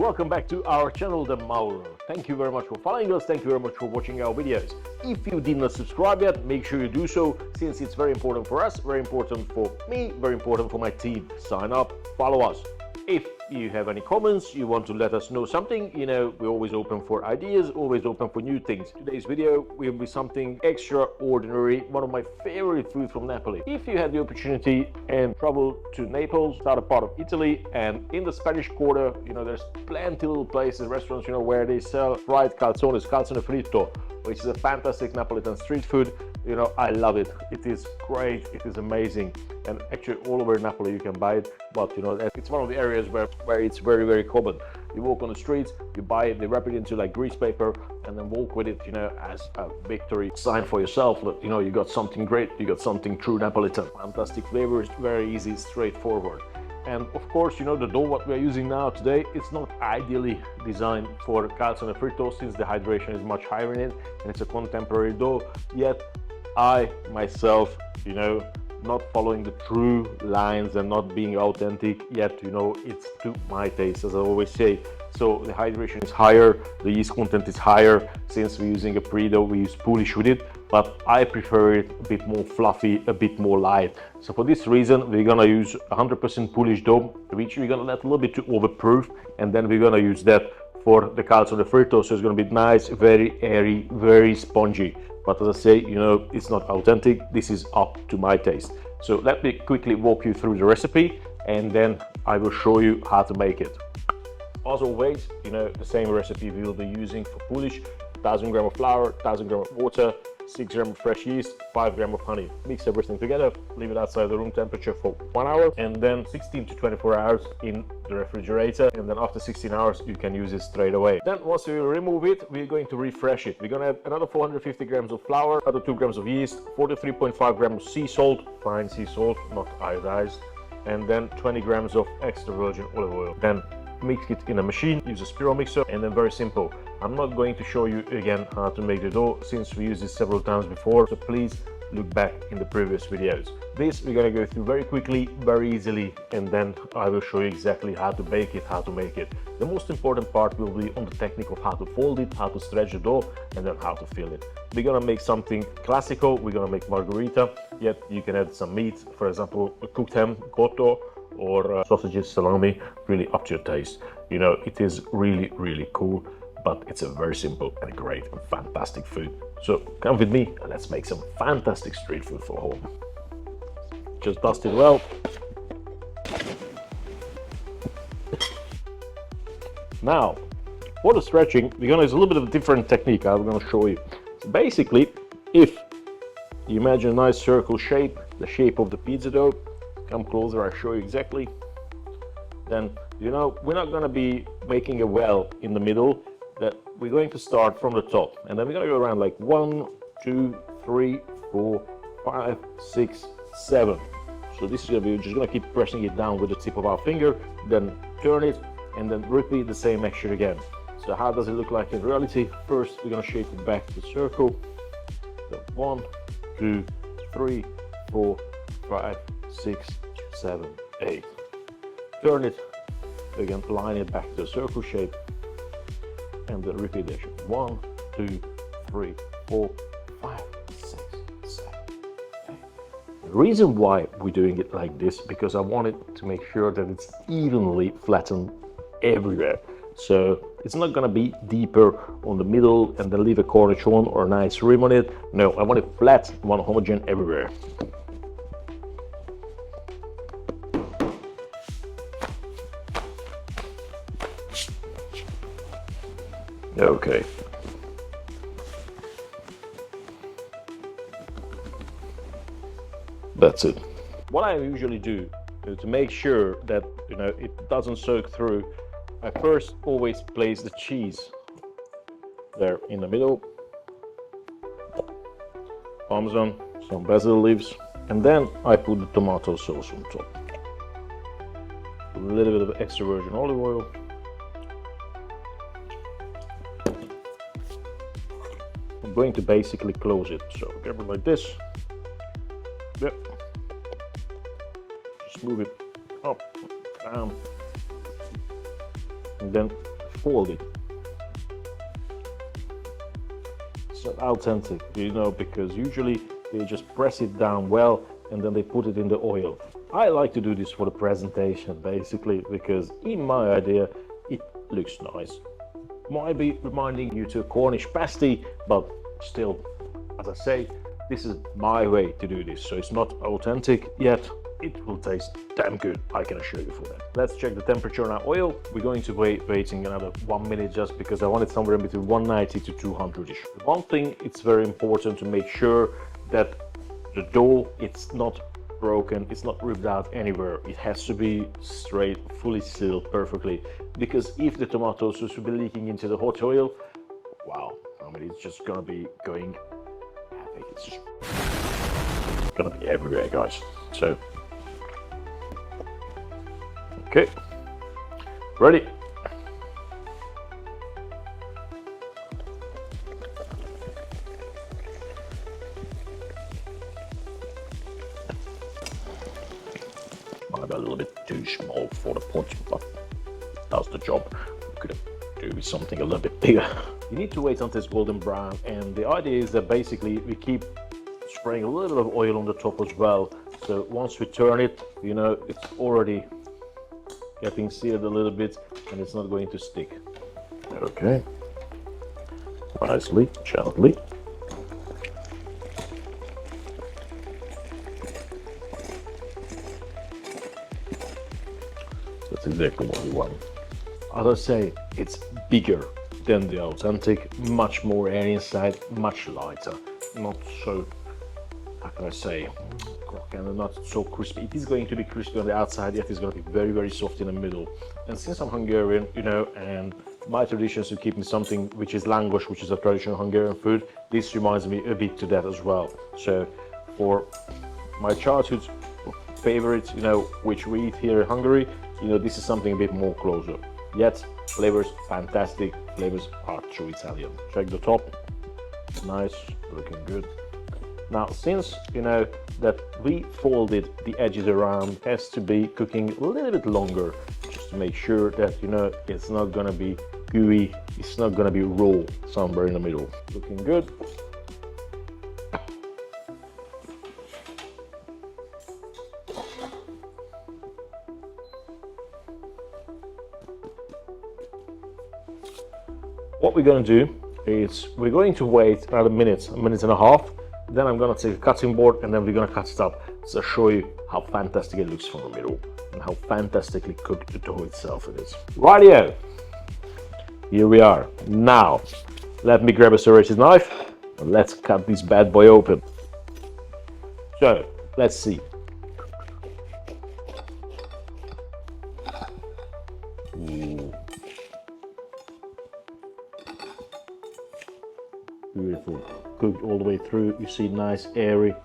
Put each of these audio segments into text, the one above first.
welcome back to our channel, the Mauro. Thank you very much for following us, thank you very much for watching our videos. If you did not subscribe yet, make sure you do so, since it's very important for us, very important for me, very important for my team. Sign up, follow us. If you have any comments, you want to let us know something, we're always open for ideas, always open for new things. Today's video will be something extraordinary, one of my favorite food from Napoli. If you had the opportunity and travel to Naples, southern part of Italy, and in the Spanish Quarter, there's plenty little places, restaurants, where they sell fried calzones, Calzone Fritto, which is a fantastic Neapolitan street food. I love it. It is great, it is amazing, and actually all over Napoli you can buy it, but it's one of the areas where it's very, very common. You walk on the streets, you buy it, they wrap it into like grease paper, and then walk with it, as a victory sign for yourself that, you got something great, you got something true Neapolitan. Fantastic flavors, very easy, straightforward. And of course, the dough what we are using now today, it's not ideally designed for calzone fritto, since the hydration is much higher in it, and it's a contemporary dough. Yet I myself, not following the true lines and not being authentic, yet it's to my taste, as I always say. So the hydration is higher, the yeast content is higher. Since we're using a pre-dough, we use Polish with it, but I prefer it a bit more fluffy, a bit more light. So for this reason, we're gonna use 100% Polish dough, which we're gonna let a little bit to overproof, and then we're gonna use that for the calzone fritto. So it's gonna be nice, very airy, very spongy. But as I say, it's not authentic. This is up to my taste. So let me quickly walk you through the recipe, and then I will show you how to make it. As always, the same recipe we will be using for Polish: 1000 grams of flour, 1000 grams of water, 6 grams of fresh yeast, 5 grams of honey. Mix everything together, leave it outside the room temperature for 1 hour, and then 16 to 24 hours in the refrigerator, and then after 16 hours you can use it straight away. Then once you remove it, we're going to refresh it. We're going to add another 450 grams of flour, another 2 grams of yeast, 43.5 grams of sea salt, fine sea salt, not iodized, and then 20 grams of extra virgin olive oil. Then mix it in a machine, use a spiral mixer, and then very simple. I'm not going to show you again how to make the dough, since we used this several times before, so please look back in the previous videos. This we're gonna go through very quickly, very easily, and then I will show you exactly how to bake it, how to make it. The most important part will be on the technique of how to fold it, how to stretch the dough, and then how to fill it. We're gonna make something classical, we're gonna make margherita, yet you can add some meat, for example, a cooked ham, cotto, or sausages, salami, really up to your taste. It is really, really cool, but it's a very simple and great and fantastic food. So come with me and let's make some fantastic street food for home. Just dust it well. Now, for the stretching, we're gonna use a little bit of a different technique I'm gonna show you. So basically, if you imagine a nice circle shape, the shape of the pizza dough, come closer, I'll show you exactly. Then, we're not gonna be making a well in the middle, that we're going to start from the top, and then we're gonna go around like 1, 2, 3, 4, 5, 6, 7. So this is gonna be, we're just gonna keep pressing it down with the tip of our finger, then turn it, and then repeat the same action again. So how does it look like in reality? First, we're gonna shape it back to circle. So 1, 2, 3, 4, 5, 6, 7, 8. Turn it, again, line it back to the circle shape, and then repeat the action. 1, 2, 3, 4, 5, 6, 7, 8. The reason why we're doing it like this, because I wanted to make sure that it's evenly flattened everywhere. So it's not gonna be deeper on the middle and then leave a cornichon or a nice rim on it. No, I want it flat, I want homogeneous everywhere. Okay. That's it. What I usually do to make sure that it doesn't soak through, I first always place the cheese there in the middle, Parmesan, some basil leaves, and then I put the tomato sauce on top. A little bit of extra virgin olive oil. I'm going to basically close it, so grab it like this. Yep. Just move it up, down, and then fold it. It's not authentic, you know, because usually they just press it down well and then they put it in the oil. I like to do this for the presentation basically, because in my idea it looks nice. Might be reminding you to a Cornish pasty, but still, as I say, this is my way to do this, so it's not authentic yet. It will taste damn good, I can assure you for that. Let's check the temperature on our oil. We're going to waiting another 1 minute just because I want it somewhere in between 190 to 200-ish. One thing, it's very important to make sure that the dough, it's not broken, it's not ripped out anywhere. It has to be straight, fully sealed perfectly, because if the tomato sauce will be leaking into the hot oil, wow, I mean, it's just gonna be going epic. It's just gonna be everywhere, guys. So, okay, ready. Might be a little bit too small for the pot, but does the job. We could do something a little bit bigger. You need to wait until it's golden brown, and the idea is that basically we keep spraying a little bit of oil on the top as well. So once we turn it, you know, it's already getting seared a little bit and it's not going to stick. Okay, nicely, gently. That's exactly what we want. As I say, it's bigger than the authentic, much more air inside, much lighter, not so, how can I say, and not so crispy. It is going to be crispy on the outside, yet it's going to be very, very soft in the middle. And since I'm Hungarian, you know, and my tradition is to keep me something which is langos, which is a traditional Hungarian food, this reminds me a bit to that as well. So for my childhood favorite, you know, which we eat here in Hungary, you know, this is something a bit more closer. Yet flavors fantastic, flavors are true Italian. Check the top, nice, looking good. Now, since you know that we folded the edges around, it has to be cooking a little bit longer, just to make sure that, you know, it's not gonna be gooey, it's not gonna be raw somewhere in the middle. Looking good. What we're going to do is we're going to wait another minute and a half. Then I'm going to take a cutting board and then we're going to cut it up to show you how fantastic it looks from the middle and how fantastically cooked the dough itself it is. Rightio! Here we are. Now, let me grab a serrated knife and let's cut this bad boy open. So, let's see. Beautiful, cooked all the way through. You see, nice, airy,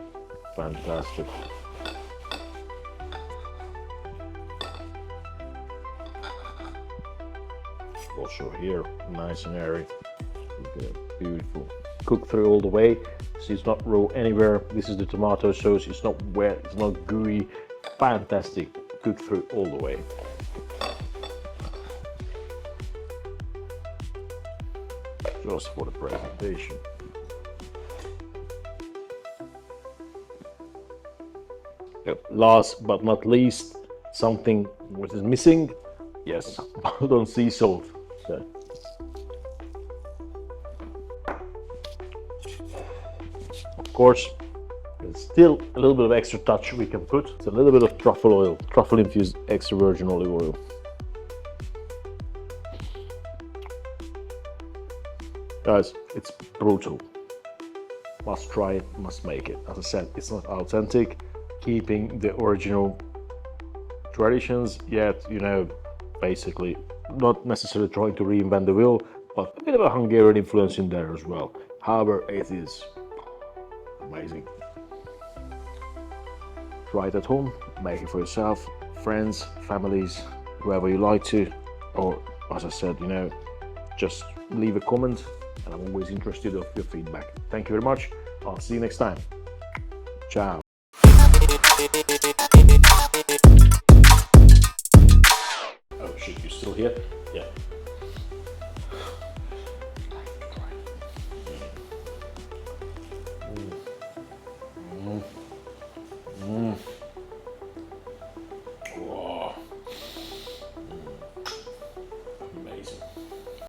fantastic. Also here, nice and airy. Beautiful, cooked through all the way. See, it's not raw anywhere. This is the tomato sauce. It's not wet. It's not gooey. Fantastic, cooked through all the way. Just for the presentation. Yep. Last but not least, something which is missing. Yes, Maldon sea salt. So. Of course, there's still a little bit of extra touch we can put. It's a little bit of truffle oil, truffle infused extra virgin olive oil. Guys, it's brutal. Must try it, must make it. As I said, it's not authentic, keeping the original traditions, yet, you know, basically not necessarily trying to reinvent the wheel, but a bit of a Hungarian influence in there as well. However, it is amazing. Try it at home, make it for yourself, friends, families, whoever you like to, or as I said, you know, just leave a comment. And I'm always interested of your feedback. Thank you very much. I'll see you next time. Ciao.